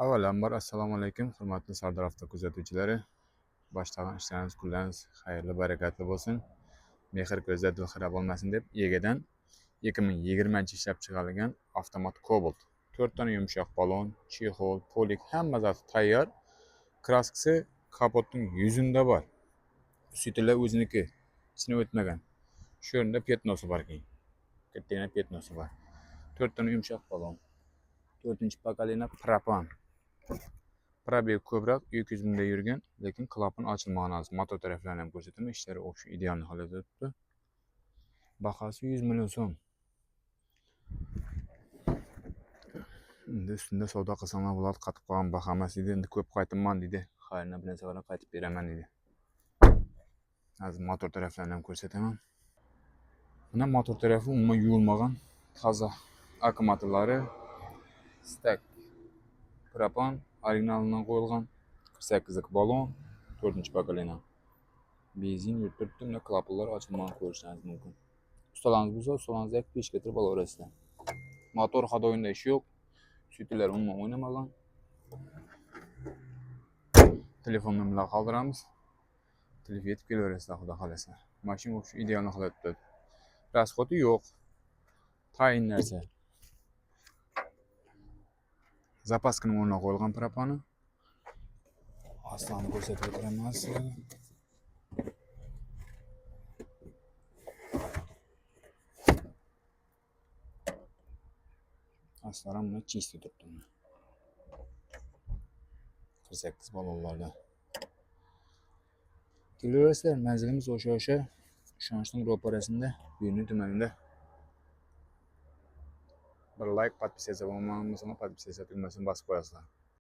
Avvalambor assalomu alaykum, hurmatli Sardor avto kuzatuvchilari. Boshlagan ishlaringiz, kunlaringiz xayrli, barakatli bo'lsin. Mehr ko'zda dilxira bo'lmasin deb egadan 2020 ishlab chiqarilgan avtomat Cobalt. 4 ta yumshoq balon, chexol, polik hamma zoti tayyor. Kraskasi kapotning yuzunda bor. Ustilar o'ziniki, ichini o'tmagan. Shu yerda petnosi bor keyin. Kattagina petnosi bor. 4 ta yumshoq balon. 4-pokoleniya propan. Probeg ko'proq 200 mingda yurgan, lekin klapan ochilmagan hozir. Motor taraflarini ham ko'rsataman. Ishlari o'sha ideal holatda turibdi. Bahosi 100 million so'm. Endi ustida savdo qilsanglar bo'ladi, qatib qolgan baho emas edi. Endi ko'p qaytibman dedi. Xayrina bilan safardan qaytib beraman dedi. Hozir motor taraflarini ham ko'rsataman. Mana motor tarafi umuman yuvilmagan, toza. Akkumulyatorlari stak. Propan originalidan qo'yilgan 48lik balon, 4-pokoleniya. Benzin yurib turibdi, mana klapanlar ochilmagan ko'rishingiz mumkin. Ustalarınız bo'lsa, ustalarınızga 5 getirib olaverasizlar. Motor hadoyinda ish yo'q. Sütülər umuman oynamagan. Telefon nomerlarini qoldiramiz. Telefon yetib kelaverasizlar, xudo xolasa. Mashina o'sha ideal holatda. Rasxoti yo'q. Tayin narsa. Zapaskani o'rniga qo'yilgan propani. Aslini ko'rsatib o'tiraman sizlarga. Aslan buni chiste turibdi. 48 balonlarda. Kelaverasizlar, manzilimiz o'sha ishonchning ro'parasida, Buyurni tumanida. Bir like, подписаться bo'lmagan bo'lsa, подписаться tugmasini bosib qo'yasizlar.